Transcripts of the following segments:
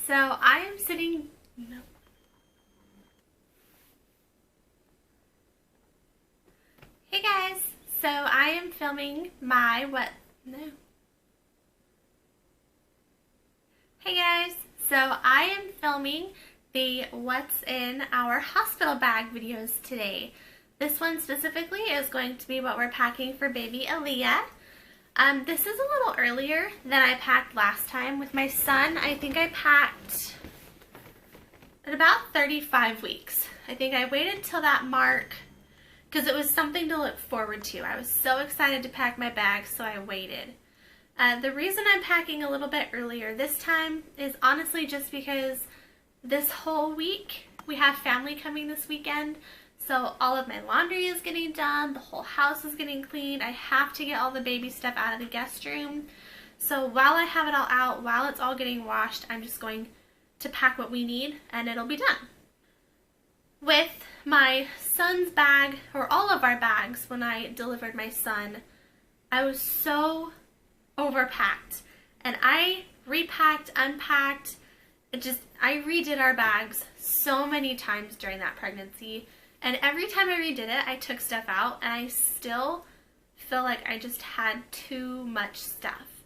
So I am sitting, no. Hey guys, so I am filming my Hey guys, so I am filming the what's in our hospital bag videos today. This one specifically is going to be what we're packing for baby Aaliyah. This is a little earlier than I packed last time. With my son, I think I packed at about 35 weeks. I think I waited till that mark because it was something to look forward to. I was so excited to pack my bag, so I waited. The reason I'm packing a little bit earlier this time is honestly just because this whole week we have family coming this weekend. So all of my laundry is getting done, the whole house is getting cleaned. I have to get all the baby stuff out of the guest room. So while I have it all out, while it's all getting washed, I'm just going to pack what we need and it'll be done. With my son's bag, or all of our bags, when I delivered my son, I was so overpacked. And I repacked, unpacked, I redid our bags so many times during that pregnancy. And every time I redid it, I took stuff out and I still feel like I just had too much stuff.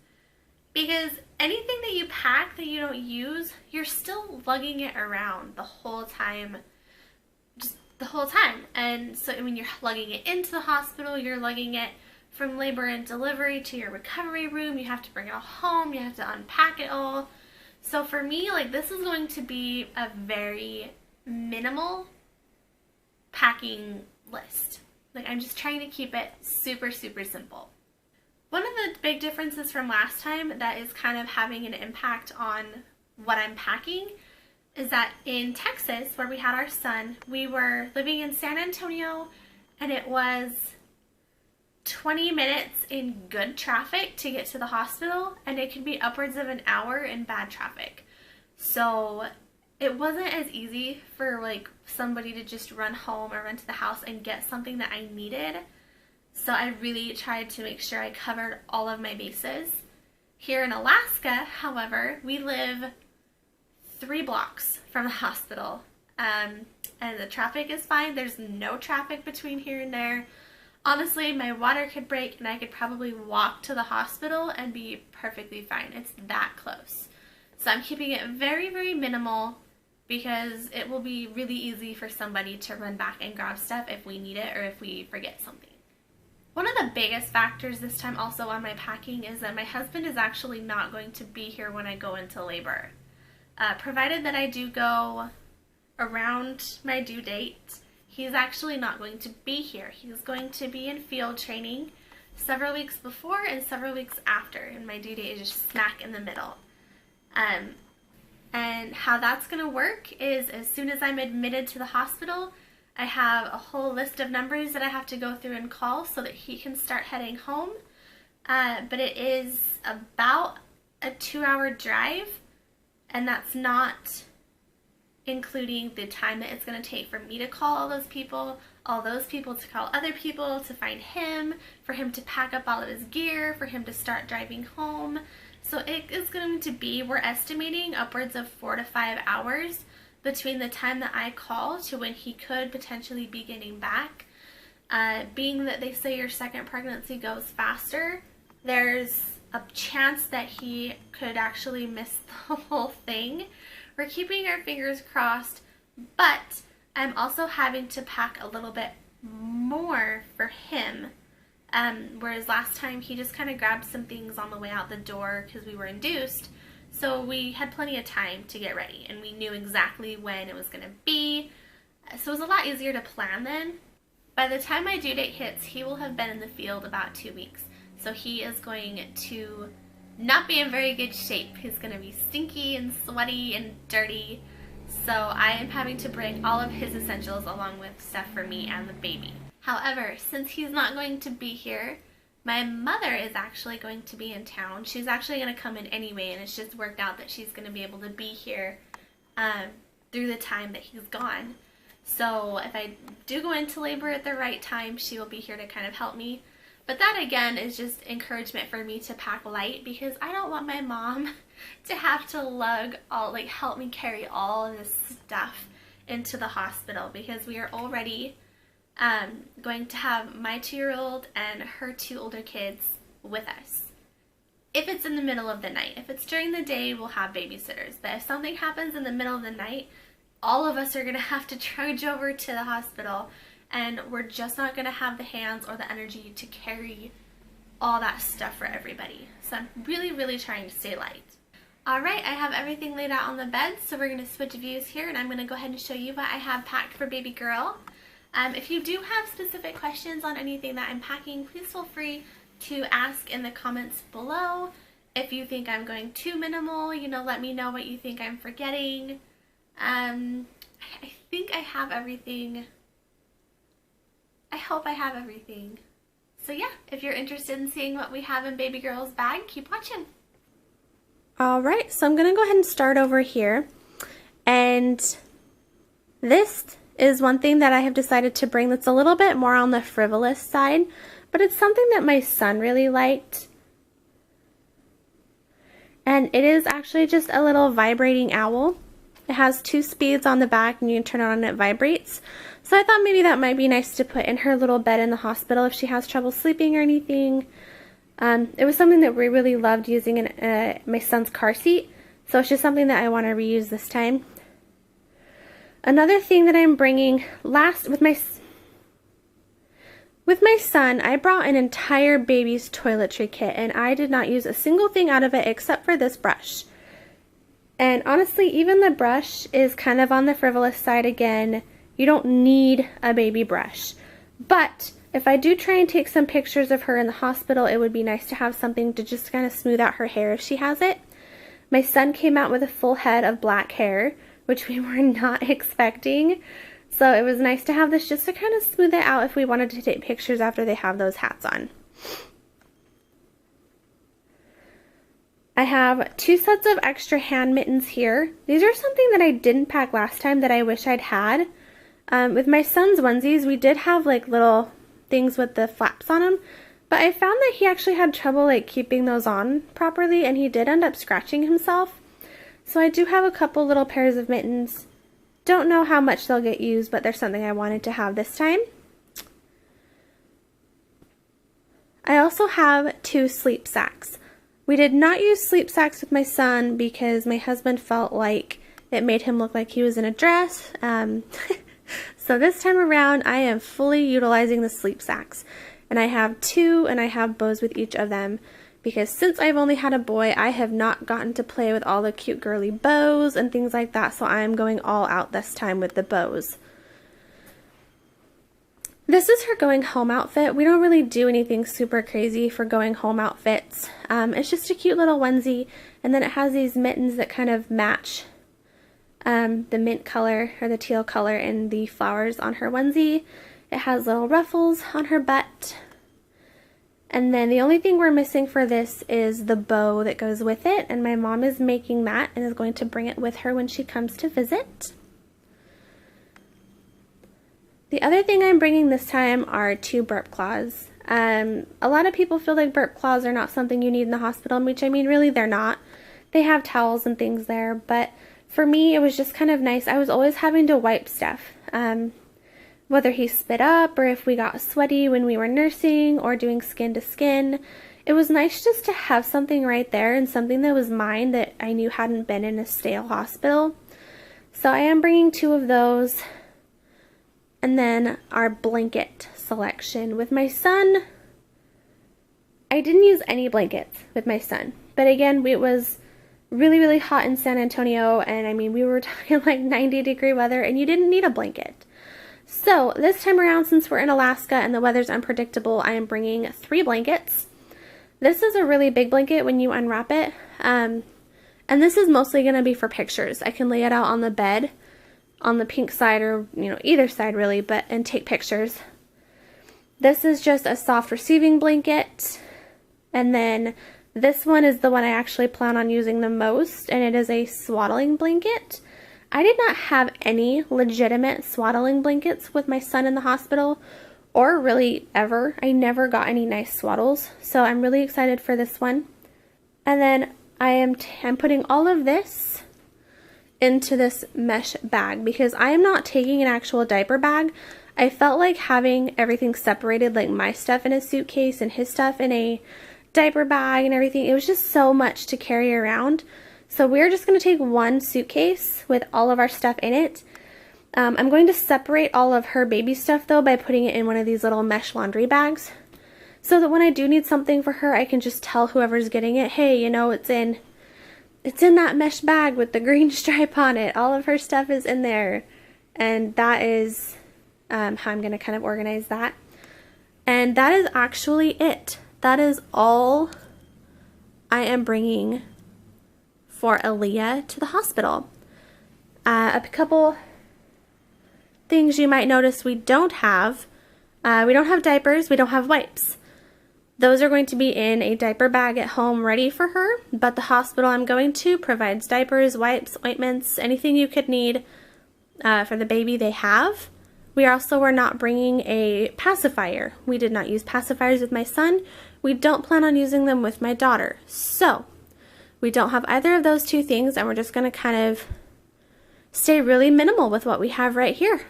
Because anything that you pack that you don't use, you're still lugging it around the whole time. Just the whole time. And so when you're lugging it into the hospital, you're lugging it from labor and delivery to your recovery room. You have to bring it all home. You have to unpack it all. So for me, like, this is going to be a very minimal packing list. Like, I'm just trying to keep it super, super simple. One of the big differences from last time that is kind of having an impact on what I'm packing is that in Texas, where we had our son, we were living in San Antonio, and it was 20 minutes in good traffic to get to the hospital, and it could be upwards of an hour in bad traffic. So it wasn't as easy for like somebody to just run home or run to the house and get something that I needed. So I really tried to make sure I covered all of my bases. Here in Alaska, however, we live 3 blocks from the hospital, and the traffic is fine. There's no traffic between here and there. Honestly, my water could break and I could probably walk to the hospital and be perfectly fine. It's that close. So I'm keeping it very, very minimal because it will be really easy for somebody to run back and grab stuff if we need it or if we forget something. One of the biggest factors this time also on my packing is that my husband is actually not going to be here when I go into labor. Provided that I do go around my due date, he's actually not going to be here. He's going to be in field training several weeks before and several weeks after, and my due date is just smack in the middle. And how that's going to work is as soon as I'm admitted to the hospital, I have a whole list of numbers that I have to go through and call so that he can start heading home. But it is about a 2-hour drive, and that's not including the time that it's going to take for me to call all those people to call other people, to find him, for him to pack up all of his gear, for him to start driving home. So it is going to be, we're estimating, upwards of 4 to 5 hours between the time that I call to when he could potentially be getting back. Being that they say your second pregnancy goes faster, there's a chance that he could actually miss the whole thing. We're keeping our fingers crossed, but I'm also having to pack a little bit more for him. Whereas last time he just kind of grabbed some things on the way out the door because we were induced. So we had plenty of time to get ready and we knew exactly when it was going to be. So it was a lot easier to plan then. By the time my due date hits, he will have been in the field about 2 weeks. So he is going to not be in very good shape. He's going to be stinky and sweaty and dirty. So I am having to bring all of his essentials along with stuff for me and the baby. However, since he's not going to be here, my mother is actually going to be in town. She's actually going to come in anyway, and it's just worked out that she's going to be able to be here through the time that he's gone. So if I do go into labor at the right time, she will be here to kind of help me. But that again is just encouragement for me to pack light, because I don't want my mom to have to lug all, like, help me carry all of this stuff into the hospital, because we are already going to have my 2-year-old and her 2 older kids with us. If it's in the middle of the night. If it's during the day, we'll have babysitters. But if something happens in the middle of the night, all of us are going to have to trudge over to the hospital, and we're just not going to have the hands or the energy to carry all that stuff for everybody. So I'm really, really trying to stay light. Alright, I have everything laid out on the bed, so we're going to switch views here, and I'm going to go ahead and show you what I have packed for baby girl. If you do have specific questions on anything that I'm packing, please feel free to ask in the comments below. If you think I'm going too minimal, you know, let me know what you think I'm forgetting. I think I have everything. I hope I have everything. So yeah, if you're interested in seeing what we have in baby girl's bag, keep watching. Alright, so I'm going to go ahead and start over here. And this is one thing that I have decided to bring that's a little bit more on the frivolous side, but it's something that my son really liked. And it is actually just a little vibrating owl. It has 2 speeds on the back, and you can turn it on and it vibrates. So I thought maybe that might be nice to put in her little bed in the hospital if she has trouble sleeping or anything. It was something that we really loved using in my son's car seat, so it's just something that I want to reuse this time. Another thing that I'm bringing with my son, I brought an entire baby's toiletry kit, and I did not use a single thing out of it except for this brush. And honestly, even the brush is kind of on the frivolous side again. You don't need a baby brush. But if I do try and take some pictures of her in the hospital, it would be nice to have something to just kind of smooth out her hair if she has it. My son came out with a full head of black hair, which we were not expecting. So it was nice to have this just to kind of smooth it out if we wanted to take pictures after they have those hats on. I have 2 sets of extra hand mittens here. These are something that I didn't pack last time that I wish I'd had. With my son's onesies, we did have like little things with the flaps on them, but I found that he actually had trouble like keeping those on properly, and he did end up scratching himself. So I do have a couple little pairs of mittens. Don't know how much they'll get used, but they're something I wanted to have this time. I also have 2 sleep sacks. We did not use sleep sacks with my son because my husband felt like it made him look like he was in a dress. So this time around, I am fully utilizing the sleep sacks. And I have 2, and I have bows with each of them. Because since I've only had a boy, I have not gotten to play with all the cute girly bows and things like that. So I am going all out this time with the bows. This is her going home outfit. We don't really do anything super crazy for going home outfits. It's just a cute little onesie. And then it has these mittens that kind of match the mint color or the teal color in the flowers on her onesie. It has little ruffles on her butt. And then the only thing we're missing for this is the bow that goes with it, and my mom is making that and is going to bring it with her when she comes to visit. The other thing I'm bringing this time are 2 burp cloths. A lot of people feel like burp cloths are not something you need in the hospital, which I mean really they're not. They have towels and things there, but for me, it was just kind of nice. I was always having to wipe stuff, whether he spit up or if we got sweaty when we were nursing or doing skin to skin. It was nice just to have something right there and something that was mine that I knew hadn't been in a stale hospital. So I am bringing 2 of those. And then our blanket selection. With my son, I didn't use any blankets with my son. But again, it was really, really hot in San Antonio, and I mean, we were talking like 90-degree weather, and you didn't need a blanket. So this time around, since we're in Alaska and the weather's unpredictable, I am bringing 3 blankets. This is a really big blanket when you unwrap it, and this is mostly going to be for pictures. I can lay it out on the bed, on the pink side, or either side really, and take pictures. This is just a soft receiving blanket, and then this one is the one I actually plan on using the most, and it is a swaddling blanket. I did not have any legitimate swaddling blankets with my son in the hospital. or really ever. I never got any nice swaddles, so I'm really excited for this one. And then I'm putting all of this into this mesh bag because I am not taking an actual diaper bag. I felt like having everything separated, like my stuff in a suitcase and his stuff in a diaper bag and everything, it was just so much to carry around. So we're just going to take one suitcase with all of our stuff in it. I'm going to separate all of her baby stuff though by putting it in one of these little mesh laundry bags, so that when I do need something for her, I can just tell whoever's getting it, hey, you know, it's in that mesh bag with the green stripe on it. All of her stuff is in there. And that is how I'm going to kind of organize that. And that is actually it. That is all I am bringing for Aaliyah to the hospital. A couple things you might notice we don't have. We don't have diapers, we don't have wipes. Those are going to be in a diaper bag at home ready for her, but the hospital I'm going to provides diapers, wipes, ointments, anything you could need for the baby they have. We also were not bringing a pacifier. We did not use pacifiers with my son. We don't plan on using them with my daughter. So we don't have either of those two things, and we're just going to kind of stay really minimal with what we have right here.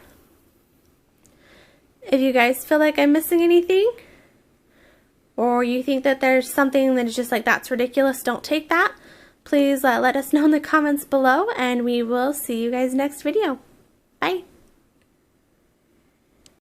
If you guys feel like I'm missing anything, or you think that there's something that is just like, that's ridiculous, don't take that, please let us know in the comments below, and we will see you guys next video. Bye!